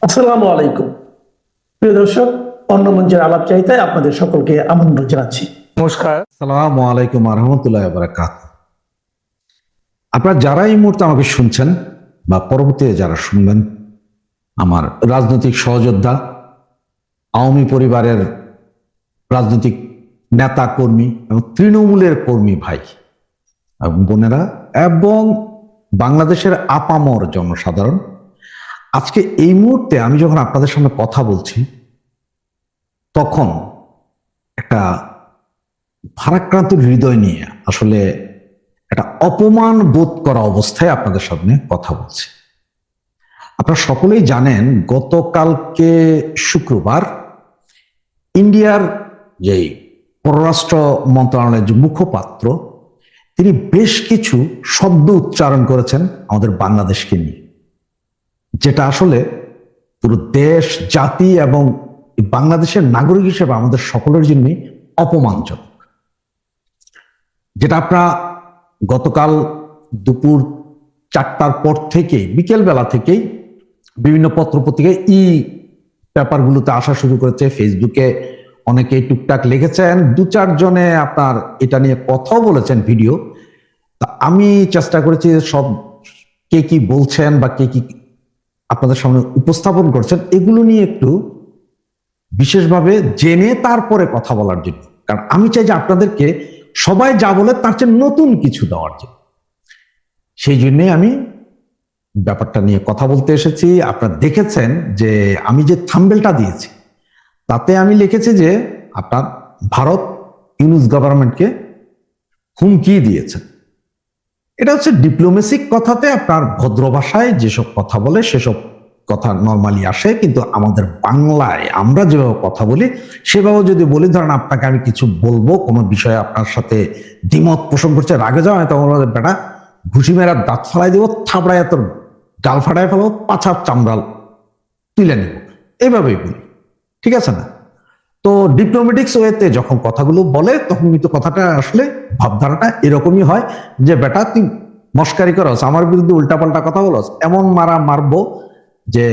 আসসালামু আলাইকুম। প্রিয় দর্শক, অন্য মঞ্চের আলাপ চাইতায় আপনাদের সকলকে আমন্ত্রণ জানাচ্ছি। নমস্কার। আসসালামু আলাইকুম রহমতুল্লাহ বারাকাত। আপনারা যারা এই মুহূর্তে আমাকে শুনছেন বা পরবর্তীতে যারা শুনবেন, আমার রাজনৈতিক সহযোদ্ধা, আওয়ামী পরিবারের রাজনৈতিক নেতা কর্মী এবং তৃণমূলের কর্মী ভাই এবং বোনেরা এবং বাংলাদেশের আপামর জনসাধারণ, আজকে এই মুহূর্তে আমি যখন আপনাদের সামনে কথা বলছি তখন একটা ভারাক্রান্ত হৃদয় নিয়ে আসলে একটা অপমান বোধ করা অবস্থায় আপনাদের সামনে কথা বলছি। আপনারা সকলেই জানেন গতকালকে শুক্রবার ইন্ডিয়ার যে পররাষ্ট্র মন্ত্রণালয়ের যে মুখপাত্র তিনি বেশ কিছু শব্দ উচ্চারণ করেছেন আমাদের বাংলাদেশকে নিয়ে, যেটা আসলে পুরো দেশ, জাতি এবং বাংলাদেশের নাগরিক হিসেবে আমাদের সকলের জন্যই অপমানজনক। যেটা আপনারা গতকাল দুপুর 4টার পর থেকে বিকেল বেলা থেকেই বিভিন্ন পত্রপত্রিকায় পেপারগুলোতে আসা শুরু করেছে, ফেসবুকে অনেকে টুকটাক লিখেছেন, 2-4 জনে আপনার এটা নিয়ে কথাও বলেছেন ভিডিও। তা আমি চেষ্টা করেছি সব কে কি বলছেন বা কে কি আপনাদের সামনে উপস্থাপন করছেন এগুলো নিয়ে একটু বিশেষভাবে জেনে তারপরে কথা বলার জন্য, কারণ আমি চাই যে আপনাদেরকে সবাই যা বলে তার চেয়ে নতুন কিছু দেওয়ার জন্য। সেই জন্যই আমি ব্যাপারটা নিয়ে কথা বলতে এসেছি। আপনারা দেখেছেন যে আমি যে থাম্বনেলটা দিয়েছি তাতে আমি লিখেছি যে আপনার ভারত ইউনুস গভর্নমেন্টকে হুমকি দিয়েছে। এটা হচ্ছে ডিপ্লোমেসিক কথাতে আপনার ভদ্র ভাষায় যেসব কথা বলে সেসব কথা নর্মালি আসে, কিন্তু আমাদের বাংলায় আমরা যেভাবে কথা বলি সেভাবে যদি বলি, ধরেন আপনাকে আমি কিছু বলবো, কোনো বিষয়ে আপনার সাথে দ্বিমত পোষণ করছে, রাগে যাওয়া হয়, তখন বেটা ঘুষি মেরা দাঁত ফালাই দিব, থাবড়ায় তোর ডাল ফাটায় ফেলো, পাছার চামড়াল তুলে নিব, এইভাবেই বলি, ঠিক আছে না? তো ডিপ্লোমেটিক্স ওয়েতে যখন কথাগুলো বলে তখন কিন্তু কথাটা আসলে ভাবধারাটা এরকমই হয় যে বেটা তুই মস্কারি করস, আমার বিরুদ্ধে উল্টাপাল্টা কথা বলস, এমন মারবো যে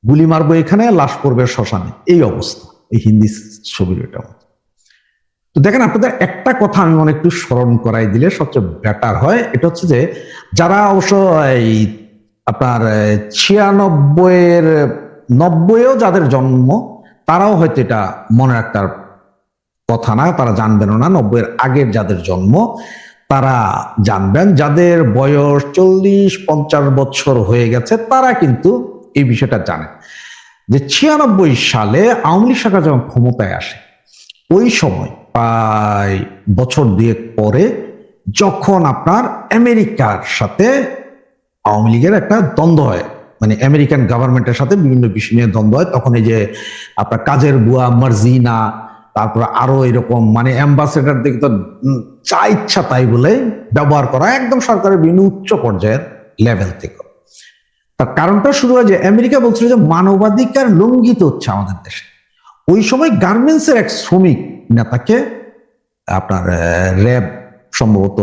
গুলি মারবো এখানে, লাশ পড়বে শ্মশানে, এই অবস্থা এই হিন্দি ছবির। এটা তো দেখেন, আপনাদের একটা কথা আমি মনে একটু স্মরণ করাই দিলে সবচেয়ে বেটার হয়। এটা হচ্ছে যে যারা অবশ্য এই আপনার 96-এর 90-এও যাদের জন্ম তারাও হয়তো এটা মনে রাখার কথা না, তারা জানবেনও না। 90-এর আগের যাদের জন্ম তারা জানবেন, যাদের বয়স 40-50 বছর হয়ে গেছে তারা কিন্তু এই বিষয়টা জানেন যে 96 সালে আওয়ামী লীগ সরকার যখন ক্ষমতায় আসে ওই সময় প্রায় বছর 2 পরে যখন আপনার আমেরিকার সাথে আওয়ামী লীগের একটা দ্বন্দ্ব হয়, মানে আমেরিকান গভর্নমেন্টের সাথে বিভিন্ন বিষয় নিয়ে দ্বন্দ্ব হয়, তখন এই যে আপনার কাজের বুয়া মার্জিনা, তারপর আরো এরকম মানে অ্যাম্বাসেডার দিকে তো যা ইচ্ছা তাই বলে ব্যবহার করা, একদম সরকারের বিভিন্ন উচ্চ পর্যায়ের লেভেল থেকে। তার কারণটা শুরু হয় যে আমেরিকা বলছিল যে মানবাধিকার লঙ্ঘিত হচ্ছে আমাদের দেশে। ওই সময় গার্মেন্টসের এক শ্রমিক নেতাকে আপনার র্যাব সম্ভবত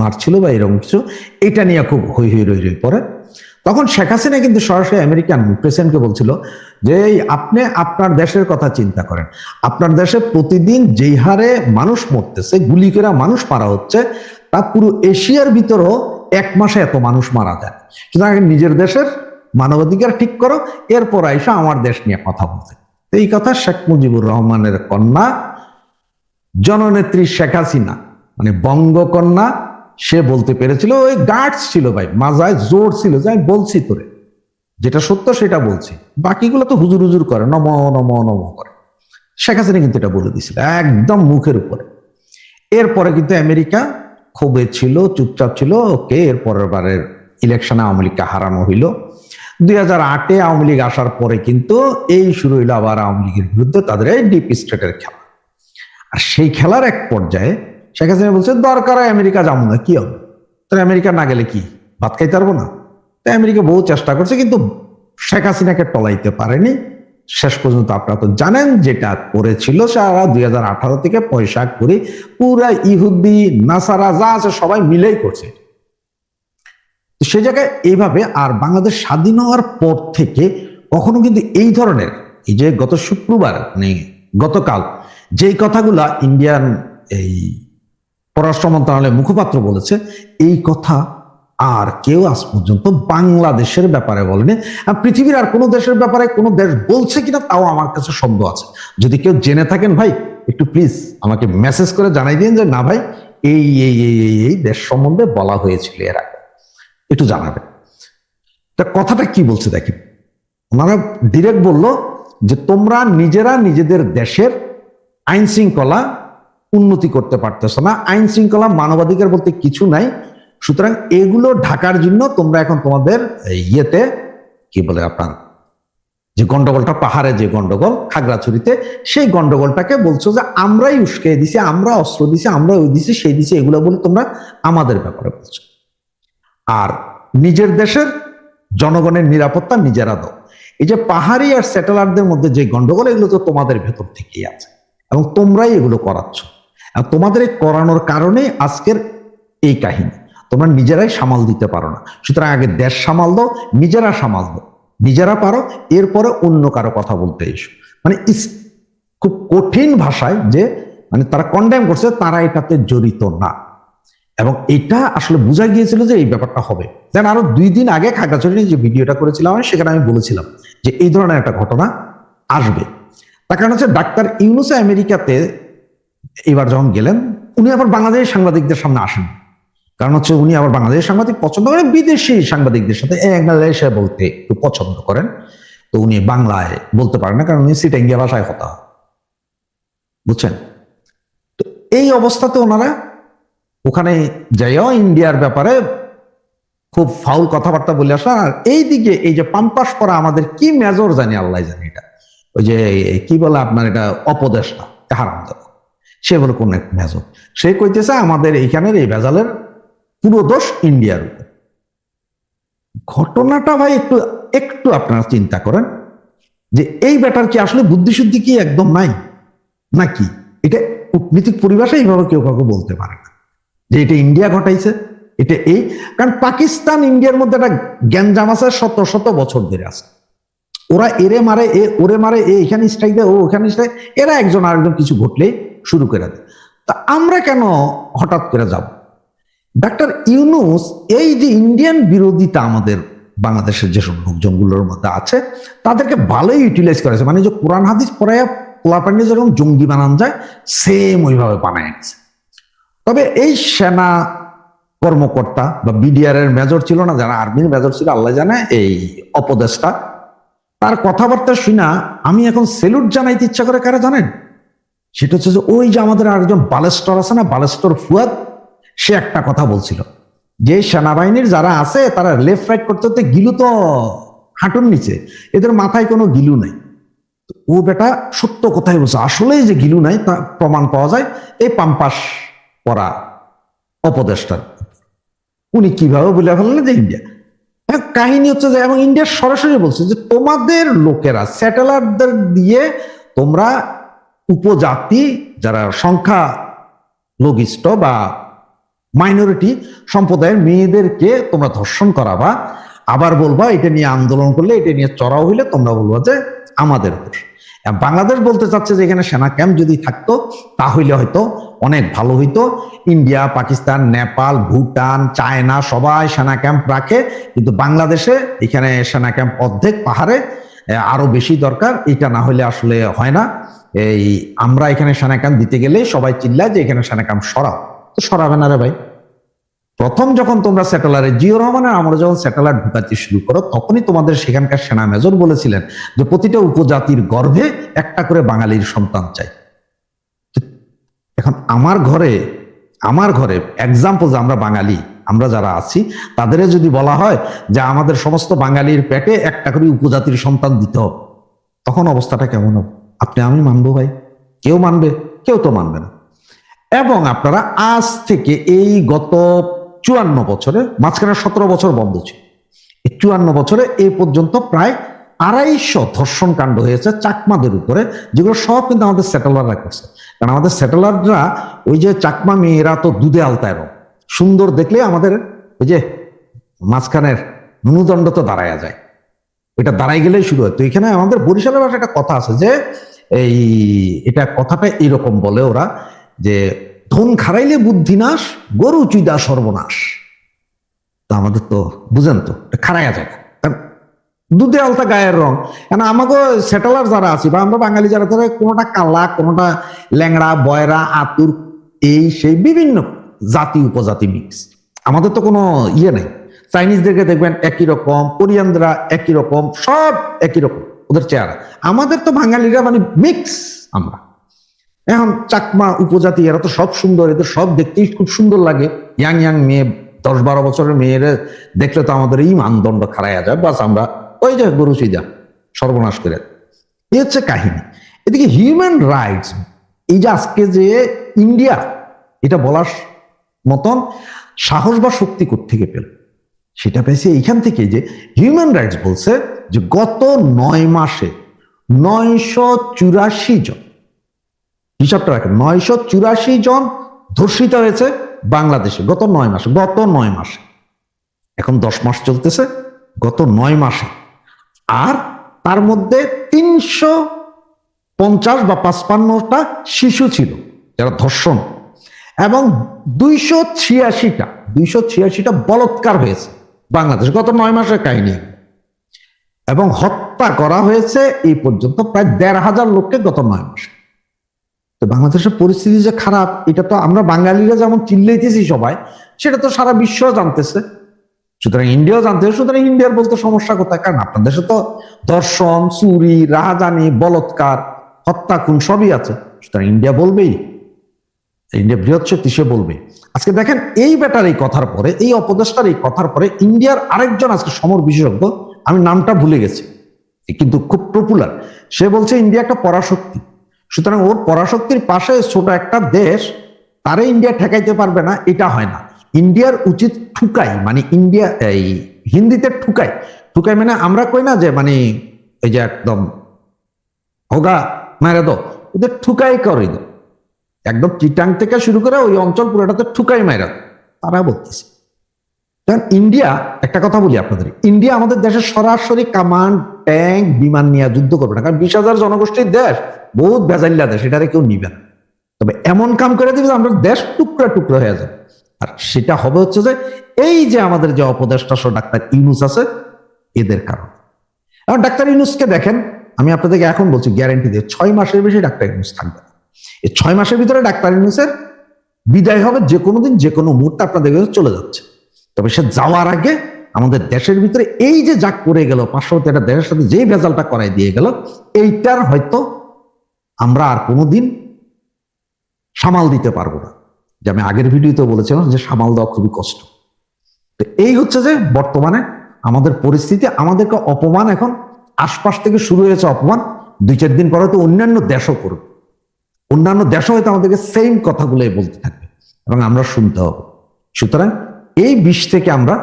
মারছিল বা এরকম কিছু, এটা নিয়ে খুব হই হই রই রই পরে। তখন শেখ হাসিনা কিন্তু সরাসরি আমেরিকান প্রেসিডেন্টকে বলছিল যে আপনি আপনার দেশের কথা চিন্তা করেন, আপনার দেশে প্রতিদিন যেই হারে মানুষ মরতেছে, গুলি করে মানুষ মারা হচ্ছে, তা পুরো এশিয়ার ভিতরেও 1 মাসে এত মানুষ মারা যায়। সুতরাং নিজের দেশের মানবাধিকার ঠিক করো, এরপর আইসা আমার দেশ নিয়ে কথা বলতে। এই কথা শেখ মুজিবুর রহমানের কন্যা জননেত্রী শেখ হাসিনা, মানে বঙ্গকন্যা, সে বলতে পেরেছিল। ওই গার্ডস ছিল ভাই, মাজায় জোর ছিল যে আমি বলছি তোরে যেটা সত্য সেটা বলছি, বাকিগুলো তো হুজুর হুজুর করে, নম নম নম করে। শেখ হাসিনা কিন্তু এটা বলে দিছিল একদম মুখের উপরে। এরপরে কিন্তু আমেরিকা ক্ষোভে ছিল, চুপচাপ ছিল। ওকে, এর পরের বারের ইলেকশনে আওয়ামী লীগকে হারানো হইল। 2008-এ আওয়ামী লীগ আসার পরে কিন্তু এই শুরু হইলো আবার আওয়ামী লীগের বিরুদ্ধে তাদের এই ডিপ স্টেটের খেলা। আর সেই খেলার এক পর্যায়ে শেখ হাসিনা বলছে দরকার হয় আমেরিকা যাবো না, কি হবে, তো আমেরিকা না গেলে কি ভাত খাইতে পারবো না? তাই আমেরিকা বহু চেষ্টা করছে কিন্তু শেখ হাসিনাকে টলাইতে পারেনি। শেষ পর্যন্ত আপনারা তো জানেন যেটা করেছিল, সারা 2018 থেকে পয়সা করে পুরা ইহুদি নাসারা যা আছে সবাই মিলেই করছে। সে জায়গায় এইভাবে। আর বাংলাদেশ স্বাধীন হওয়ার পর থেকে কখনো কিন্তু এই ধরনের, এই যে গত শুক্রবার মানে গতকাল যেই কথাগুলা ইন্ডিয়ান এই পররাষ্ট্র মন্ত্রণালয়ের মুখপাত্র বলেছে, এই কথা আর কেউ আজ পর্যন্ত বাংলাদেশের ব্যাপারে বলেনি। আর পৃথিবীর আর কোনো দেশের ব্যাপারে কোনো দেশ বলছে কিনা তাও আমার কাছে সন্দেহ আছে। যদি কেউ জেনে থাকেন ভাই, একটু প্লিজ আমাকে মেসেজ করে জানাই দিন যে না ভাই এই এই এই এই এই দেশ সম্বন্ধে বলা হয়েছিল এর আগে, একটু জানাবেন। তা কথাটা কি বলছে দেখেন, ওনারা ডিরেক্ট বলল যে তোমরা নিজেরা নিজেদের দেশের আইন শৃঙ্খলা উন্নতি করতে পারতেছ না, আইন শৃঙ্খলা মানবাধিকার বলতে কিছু নাই, সুতরাং এগুলো ঢাকার জন্য তোমরা এখন তোমাদের ইয়েতে কি বলে আপনার যে গন্ডগোলটা পাহাড়ে যে গন্ডগোল খাগড়াছড়িতে, সেই গন্ডগোলটাকে বলছো যে আমরাই উস্কে দিছি, আমরা অস্ত্র দিছি, আমরা ওই দিছি সেই দিছি, এগুলো বলে তোমরা আমাদের ব্যাপারে বলছো। আর নিজের দেশের জনগণের নিরাপত্তা নিজেরা দাও। এই যে পাহাড়ি আর স্যাটেলারদের মধ্যে যে গন্ডগোল, এগুলো তো তোমাদের ভেতর থেকেই আছে এবং তোমরাই এগুলো করাচ্ছ। আর তোমাদের এই করানোর কারণে আজকের এই কাহিনী, তোমরা নিজেরাই সামাল দিতে পারো না। সুতরাং আগে দেশ সামাল দাও, নিজেরা সামাল দাও, নিজেরা পারো, এরপরে অন্য কারো কথা বলতে এসো। মানে খুব কঠিন ভাষায় যে মানে তারা কন্ডেম করছে, তারা এটাতে জড়িত না। এবং এটা আসলে বোঝা গিয়েছিল যে এই ব্যাপারটা হবে। দেন আরো 2 দিন আগে খাগড়াছড়ি যে ভিডিওটা করেছিলাম সেখানে আমি বলেছিলাম যে এই ধরনের একটা ঘটনা আসবে। তার কারণ হচ্ছে ডাক্তার ইউনূস আমেরিকাতে এবার যখন গেলেন, উনি আবার বাংলাদেশের সাংবাদিকদের সামনে আসেন। কারণ হচ্ছে উনি আবার বাংলাদেশের সাংবাদিক পছন্দ করেন, বিদেশি সাংবাদিকদের সাথে বাংলাদেশে বলতে একটু পছন্দ করেন। তো উনি বাংলায় বলতে পারেন না, কারণ উনি সিটাঙ্গিয়া ভাষায় কথা, বুঝছেন? তো এই অবস্থাতে ওনারা ওখানে যাইও ইন্ডিয়ার ব্যাপারে খুব ফাউল কথাবার্তা বলে আসা। আর এইদিকে এই যে পাম্পাস করা আমাদের কি মেজর জানি, আল্লাহ জানি, এটা ওই যে কি বলে আপনার এটা অপদেশটা হারামজাদা, সে বলে কোন এক মেজর, সে কইতেছে আমাদের এইখানের এই ভেজালের পুরো দোষ ইন্ডিয়ার উপর। ঘটনাটা ভাই একটু একটু আপনারা চিন্তা করেন যে এই ব্যাটার কি আসলে বুদ্ধিশুদ্ধি কি একদম নাই নাকি? এটা কূটনীতিক পরিভাষা এইভাবে কেউ কাউকে বলতে পারে না যে এটা ইন্ডিয়া ঘটাইছে, এটা এই। কারণ পাকিস্তান ইন্ডিয়ার মধ্যে একটা গ্যাঞ্জাম আছে শত শত বছর ধরে আছে। ওরা এরে মারে, এ ওরে মারে, এ এখানে স্ট্রাইক দেয়, ও ওখানে স্ট্রাইক, এরা একজন আরেকজন কিছু ঘটলেই শুরু করে দেয়। তা আমরা কেন হঠাৎ করে যাব? ডাক্তার ইউনূস এই যে ইন্ডিয়ান বিরোধিতা আমাদের বাংলাদেশের যেসব লোকজনগুলোর মধ্যে আছে তাদেরকে ভালোই ইউটিলাইজ করেছে। মানে যে কোরআন হাদিস পড়াইয়া পোলাপান্ডে যেরকম জঙ্গি বানান যায় সেম ওইভাবে বানায় নিছে। তবে এই সেনা কর্মকর্তা বা বিডিআর এর মেজর ছিল না, যারা আর্মির মেজর ছিল আল্লাহ জানে, এই অপদেষ্টা, তার কথাবার্তা শুনা আমি এখন সেলুট জানাইতে ইচ্ছা করে কারা জানেন? সেটা হচ্ছে যে ওই যে আমাদের আরেকজন বালেস্টর আছে না, বালেস্টর ফুয়াদ, সে একটা কথা বলছিল যে সেনাবাহিনীর যারা আছে তারা লেফট রাইট করতে করতে গিলু তো হাঁটুর নিচে, এদের মাথায় কোনো গিলু নাই। ও বেটা সত্য কথাই বলছে, আসলেই যে গিলু নাই তা প্রমাণ পাওয়া যায় এই পাম্পাস পরা অপদেষ্টার। উনি কিভাবে বলে ফেললেন যে ইন্ডিয়া। কাহিনী হচ্ছে যে এবং ইন্ডিয়া সরাসরি বলছে যে তোমাদের লোকেরা স্যাটেলাইটদের দিয়ে তোমরা উপজাতি যারা সংখ্যা লঘিষ্ঠ বা মাইনরিটি সম্প্রদায়ের মেয়েদেরকে তোমরা ধর্ষণ করাবা, আবার বলবা এটা নিয়ে আন্দোলন করলে, এটা নিয়ে চড়াও হইলে তোমরা বলবা যে আমাদের দোষ। বাংলাদেশ বলতে চাচ্ছে যে এখানে সেনা ক্যাম্প যদি থাকতো তাহলে হয়তো অনেক ভালো হইতো। ইন্ডিয়া, পাকিস্তান, নেপাল, ভুটান, চায়না সবাই সেনা ক্যাম্প রাখে, কিন্তু বাংলাদেশে এখানে সেনা ক্যাম্প অর্ধেক পাহাড়ে, আরো বেশি দরকার, এটা না হলে আসলে হয় না। এই আমরা এখানে সেনা ক্যাম্প দিতে গেলে সবাই চিল্লায় যে এখানে সেনা ক্যাম্প সরাও, তো সরাবে না রে ভাই। প্রথম যখন তোমরা স্যাটেলাইট, জিয়াউর রহমানের আমরা যখন স্যাটেলাইট ঢুকাতে শুরু করো তখনই তোমাদের সেখানকার সেনা মেজর বলেছিলেন যে প্রতিটা উপজাতির গর্ভে একটা করে বাঙালির সন্তান চাই। এখন আমার ঘরে এক্সাম্পল যে আমরা বাঙালি, আমরা যারা আছি তাদের যদি বলা হয় যে আমাদের সমস্ত বাঙালির পেটে একটা করে উপজাতির সন্তান দিতে হবে, তখন অবস্থাটা কেমন হবে? আপনি আমি মানবো ভাই? কেউ মানবে? কেউ তো মানবে না। এবং আপনারা আজ থেকে এই গত 54 বছরে, মাঝখানে 17 বছর বন্ধ ছিল, এই 54 বছরে এই পর্যন্ত প্রায় 250 ধর্ষণ কাণ্ড হয়েছে চাকমাদের উপরে, যেগুলো সব কিন্তু আমাদের স্যাটেলাররা করছে। কারণ আমাদের স্যাটেলাররা ওই যে চাকমা মেয়েরা তো দুধে আলতায় রং, সুন্দর দেখলে আমাদের ওই যে মাঝখানের নুদণ্ড তো দাঁড়ায়া যায়, এটা দাঁড়াই গেলেই শুরু হয়। তো এখানে আমাদের বরিশালের ভাষায় একটা কথা আছে যে এই এটা কথাটা এরকম বলে ওরা যে ধন খারাইলে বুদ্ধি নাশ, গরু চুইদা সর্বনাশ। তো আমাদের তো বুঝেন তো খারাইয়া যায়, দুধে আলতা গায়ের রং। কেন আমাকে সেটেলার যারা আছি বা আমরা বাঙালি যারা, ধরে কোনোটা কালা, কোনোটা ল্যাংড়া, বয়রা, আতুর, এই সেই বিভিন্ন জাতি উপজাতি মিক্স। আমাদের তো কোনো ইয়ে নেই। চাইনিজদেরকে দেখবেন একই রকম, কোরিয়ানরা একই রকম, সব একই রকম ওদের চেহারা। আমাদের তো বাঙালিরা মানে মিক্স আমরা। এখন চাকমা উপজাতি এরা তো সব সুন্দর, এদের সব দেখতেই খুব সুন্দর লাগে। ইয়াং ইয়াং মেয়ে, 10-12 বছরের মেয়েরা দেখলে তো আমাদের এই মানদণ্ড খারাইয়া যায়, বাস আমরা ওই যে গরু চুইদা সর্বনাশ করে। এই হচ্ছে কাহিনী। এদিকে হিউম্যান রাইটস, এই যে আজকে যে ইন্ডিয়া এটা বলার মতন সাহস বা শক্তি কোত্থেকে পেল, সেটা পেয়েছে এইখান থেকে যে হিউম্যান রাইটস বলছে যে গত 9 মাসে 984 জন, হিসাবটা রাখেন, 984 জন ধর্ষিত হয়েছে বাংলাদেশে গত 9 মাসে। গত 9 মাসে, এখন 10 মাস চলতেছে, গত 9 মাসে। আর তার মধ্যে 350 বা 55টা শিশু ছিল যারা ধর্ষণ, এবং 286টা বলাৎকার হয়েছে বাংলাদেশ গত 9 মাসের কাহিনী। এবং হত্যা করা হয়েছে এই পর্যন্ত প্রায় 1,500 লোককে গত 9 মাসে। তো বাংলাদেশের পরিস্থিতি যে খারাপ, এটা তো আমরা বাঙালিরা যেমন চিল্লাইতেছি সবাই, সেটা তো সারা বিশ্ব জানতেছে, সুতরাং ইন্ডিয়াও জানতেছে। সুতরাং ইন্ডিয়ার বলতে সমস্যা কোথায়? কারণ আপনার দেশে তো ধর্ষণ, চুরি, রাহাজানি, বলৎকার, হত্যা, খুন সবই আছে। সুতরাং ইন্ডিয়া বলবেই, ইন্ডিয়া বৃহৎ শক্তি, সে বলবে। আজকে দেখেন এই বেটার এই কথার পরে, এই অপদেষ্টার এই কথার পরে ইন্ডিয়ার আরেকজন আজকে সমর বিশেষজ্ঞ, আমি নামটা ভুলে গেছি কিন্তু খুব পপুলার, সে বলছে ইন্ডিয়া একটা পরাশক্তি। সুতরাং ওর পরাশক্তির পাশে ছোট একটা দেশ, তারে ইন্ডিয়া ঠেকাইতে পারবে না, এটা হয় না। ইন্ডিয়ার উচিত ঠুকাই, মানে ইন্ডিয়া, এই হিন্দিতে ঠুকাই, ঠুকাই মানে আমরা কই না যে মানে এই যে একদম হোগা মেরে দো, ওদের ঠুকাই করে দাও, একদম চিটাং থেকে শুরু করে ওই অঞ্চল পুরোটাতে ঠুকাই মাইরা তারা বলতেছে। কারণ ইন্ডিয়া, একটা কথা বলি আপনাদের, ইন্ডিয়া আমাদের দেশের সরাসরি কামান, ট্যাঙ্ক, বিমান নিয়ে যুদ্ধ করবে না। কারণ 20,000 জনগোষ্ঠীর দেশ, বহুত বেজাল্লা দেশ, এটারে কেউ নিবে না। তবে এমন কাম করে দিবে আমরা দেশ টুকরা টুকরা হয়ে যাবে। আর সেটা হবে হচ্ছে যে এই যে আমাদের যে অপদেষ্টা ডাক্তার ইউনূস আছে, এদের কারণে। এখন ডাক্তার ইউনূসকে দেখেন, আমি আপনাদেরকে এখন বলছি গ্যারান্টি দিয়ে 6 মাসের বেশি ডাক্তার ইউনূস থাকবে। এই 6 মাসের ভিতরে ডাক্তার ইউনূসের বিদায় হবে যে কোনো দিন, যে কোনো মুহূর্তে আপনাদের চলে যাচ্ছে। তবে সে যাওয়ার আগে আমাদের দেশের ভিতরে এই যে যা করে গেল, 500টা দেশের সাথে যেই ভেজালটা করাই দিয়ে গেল, এইটার হয়তো আমরা আর কোনোদিন সামাল দিতে পারবো না। যে আমি আগের ভিডিওতে বলেছিলাম যে সামাল দেওয়া খুবই কষ্ট। তো এই হচ্ছে যে বর্তমানে আমাদের পরিস্থিতি, আমাদেরকে অপমান এখন আশপাশ থেকে শুরু হয়েছে অপমান, 2-4 দিন পরে তো অন্যান্য দেশও করবে, অন্যান্য দেশও হয়তো আমাদেরকে সেম কথাগুলোই বলতে থাকবে এবং আমরা শুনতে হবে। সুতরাং এই বিষ থেকে আমরা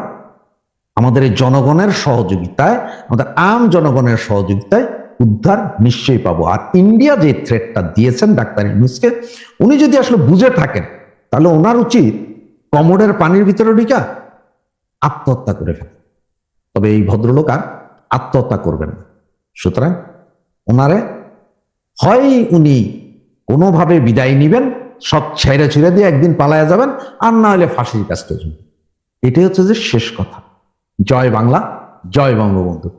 আমাদের এই জনগণের সহযোগিতায়, আমাদের আম জনগণের সহযোগিতায় উদ্ধার নিশ্চয়ই পাবো। আর ইন্ডিয়া যে থ্রেটটা দিয়েছেন ডাক্তার ইউনূসকে, উনি যদি আসলে বুঝে থাকেন, তাহলে ওনার উচিত কমোডের পানির ভিতরে ঢুকা আত্মহত্যা করে ফেলে। তবে এই ভদ্রলোক আর আত্মহত্যা করবেন না। সুতরাং ওনারে হয় উনি কোনোভাবে বিদায় নিবেন, সব ছেড়ে ছেড়ে দিয়ে একদিন পালায়া যাবেন, আর না হলে ফাঁসির কাজটা। এটাই হচ্ছে যে শেষ কথা। জয় বাংলা, জয় বঙ্গবন্ধু।